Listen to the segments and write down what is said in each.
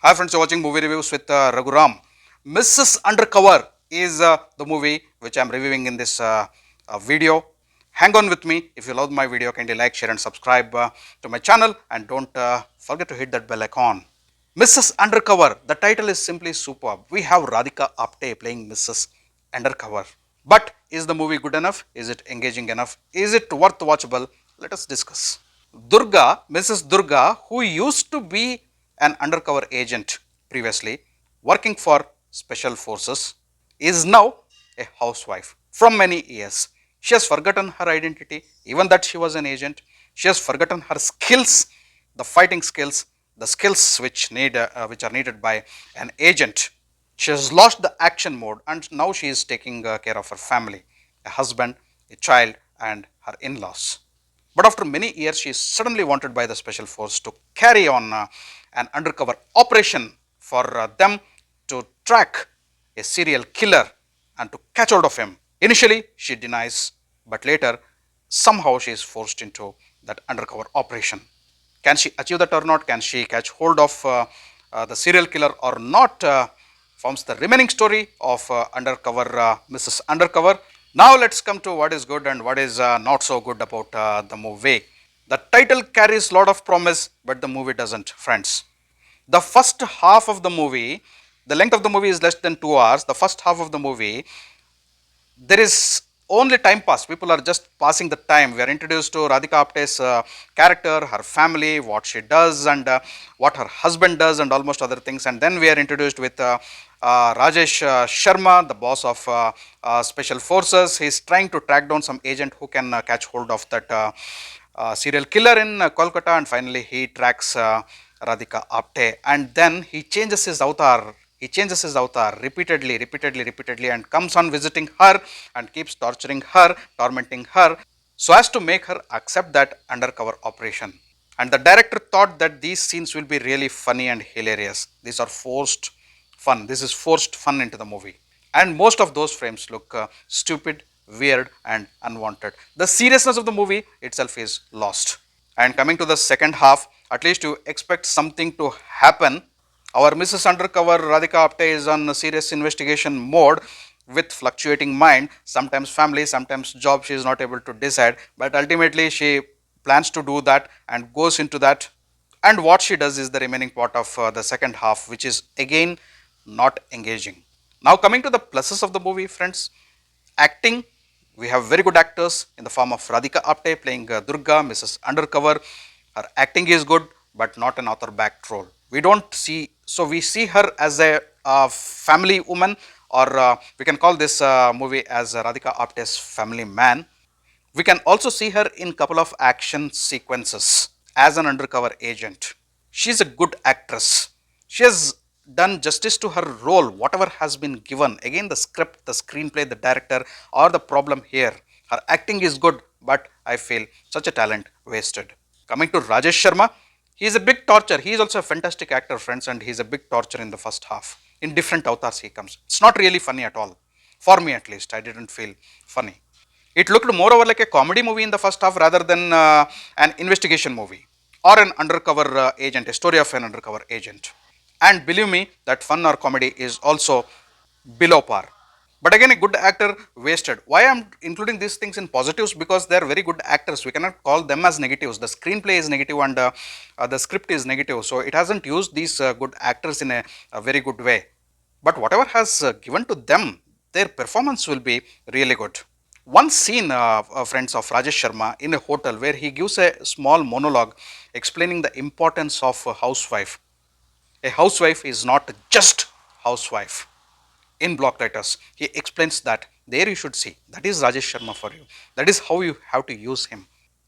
Hi friends, you're watching movie reviews with Raghuram. Mrs. Undercover is the movie which I'm reviewing in this video. Hang on with me. If you love my video, kindly like, share and subscribe to my channel and don't forget to hit that bell icon. Mrs. Undercover, the title is simply superb. We have Radhika Apte playing Mrs. Undercover. But is the movie good enough? Is it engaging enough? Is it worth watchable? Let us discuss. Durga, Mrs. Durga, who used to be an undercover agent previously, working for special forces, is now a housewife from many years. She has forgotten her identity, even that she was an agent. She has forgotten her skills, the fighting skills, the skills which are needed by an agent. She has lost the action mode and now she is taking care of her family, a husband, a child, and her in-laws. But after many years, she is suddenly wanted by the special force to carry on an undercover operation for them to track a serial killer and to catch hold of him. Initially, she denies, but later, somehow she is forced into that undercover operation. Can she achieve that or not? Can she catch hold of the serial killer or not? Forms the remaining story of undercover Mrs. Undercover. Now let's come to what is good and what is not so good about the movie. The title carries a lot of promise, but the movie doesn't, friends. The first half of the movie, the length of the movie is less than 2 hours. The first half of the movie, there is only time pass. People are just passing the time. We are introduced to Radhika Apte's character, her family, what she does, and what her husband does, and almost other things. And then we are introduced with Rajesh Sharma, the boss of special forces. He is trying to track down some agent who can catch hold of that serial killer in Kolkata, and finally he tracks Radhika Apte, and then he changes his avatar. He changes his avatar repeatedly, and comes on visiting her and keeps torturing her, tormenting her, so as to make her accept that undercover operation. And the director thought that these scenes will be really funny and hilarious. These are forced fun. This is forced fun into the movie. And most of those frames look stupid, weird, and unwanted. The seriousness of the movie itself is lost. And coming to the second half, at least you expect something to happen. Our Mrs. Undercover Radhika Apte is on a serious investigation mode with fluctuating mind, sometimes family, sometimes job, she is not able to decide, but ultimately she plans to do that and goes into that, and what she does is the remaining part of the second half, which is again not engaging. Now coming to the pluses of the movie, friends, acting, we have very good actors in the form of Radhika Apte playing Durga, Mrs. Undercover. Her acting is good, but not an author backed role. We don't see, so we see her as a family woman, or we can call this movie as Radhika Apte's family man. We can also see her in couple of action sequences as an undercover agent. She is a good actress. She has done justice to her role, whatever has been given. Again, the script, the screenplay, the director, or the problem here. Her acting is good, but I feel such a talent wasted. Coming to Rajesh Sharma, he is a big torture. He is also a fantastic actor, friends, and he is a big torture in the first half. In different avatars he comes. It's not really funny at all. For me at least, I didn't feel funny. It looked moreover like a comedy movie in the first half rather than an investigation movie or an undercover agent, a story of an undercover agent. And believe me, that fun or comedy is also below par. But again, a good actor wasted. Why I'm including these things in positives? Because they are very good actors. We cannot call them as negatives. The screenplay is negative and the script is negative. So it hasn't used these good actors in a very good way. But whatever has given to them, their performance will be really good. One scene, friends, of Rajesh Sharma in a hotel where he gives a small monologue explaining the importance of a housewife. A housewife is not just housewife. In block letters, he explains that there you should see. That is Rajesh Sharma for you. That is how you have to use him.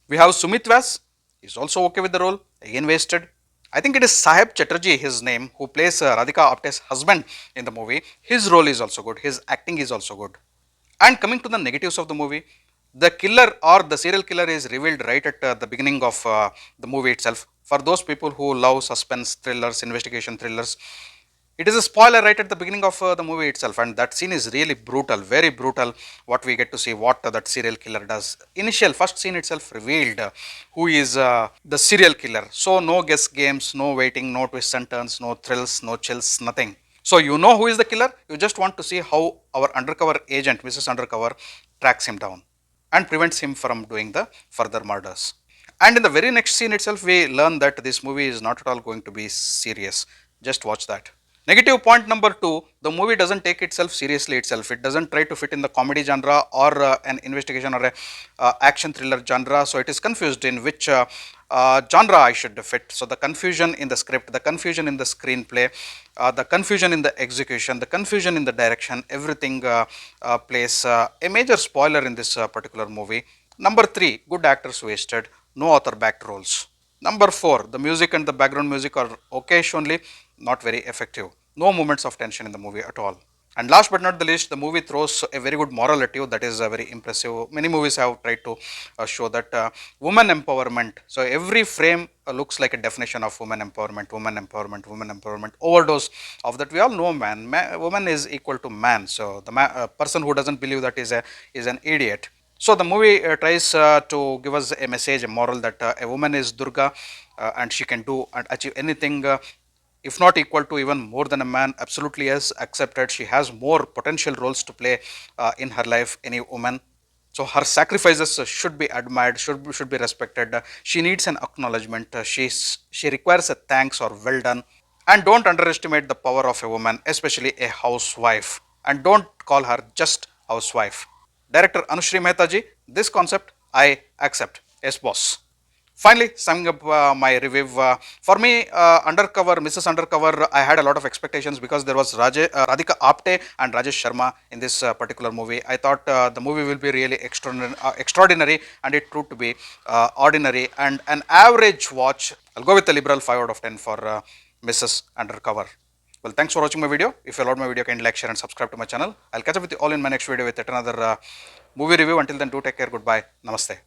We have Sumeet Vyas. He's also okay with the role. Again wasted. I think it is Sahib Chatterjee, his name, who plays Radhika Apte's husband in the movie. His role is also good. His acting is also good. And coming to the negatives of the movie, the killer or the serial killer is revealed right at the beginning of the movie itself. For those people who love suspense thrillers, investigation thrillers, It is a spoiler right at the beginning of the movie itself, and that scene is really brutal, very brutal. What we get to see, what that serial killer does. Initial first scene itself revealed who is the serial killer. So no guess games, no waiting, no twists and turns, no thrills, no chills, nothing. So you know who is the killer. You just want to see how our undercover agent, Mrs. Undercover, tracks him down and prevents him from doing the further murders. And in the very next scene itself, we learn that this movie is not at all going to be serious. Just watch that. Negative point number two, the movie doesn't take itself seriously itself. It doesn't try to fit in the comedy genre or an investigation or a action thriller genre. So it is confused in which genre I should fit. So the confusion in the script, the confusion in the screenplay, the confusion in the execution, the confusion in the direction, everything plays a major spoiler in this particular movie. Number three, good actors wasted, no author backed roles. Number four, the music and the background music are okayish only, not very effective. No moments of tension in the movie at all. And last but not the least, the movie throws a very good morality that is very impressive. Many movies have tried to show that woman empowerment. So every frame looks like a definition of woman empowerment, woman empowerment, woman empowerment. Overdose of that. We all know woman is equal to man. So the person who doesn't believe that is an idiot. So the movie tries to give us a message, a moral that a woman is Durga and she can do and achieve anything, if not equal to even more than a man. Absolutely yes, accepted. She has more potential roles to play in her life, any woman. So her sacrifices should be admired, should be respected. She needs an acknowledgement. She requires a thanks or well done. And don't underestimate the power of a woman, especially a housewife. And don't call her just housewife. Director Anushri Mehtaji, this concept I accept. Yes, boss. Finally, summing up my review, for me, Undercover, Mrs. Undercover, I had a lot of expectations because there was Radhika Apte and Rajesh Sharma in this particular movie. I thought the movie will be really extraordinary, and it proved to be ordinary and an average watch. I'll go with the liberal 5 out of 10 for Mrs. Undercover. Well, thanks for watching my video. If you loved my video, kindly like, share and subscribe to my channel. I'll catch up with you all in my next video with yet another movie review. Until then, do take care. Goodbye. Namaste.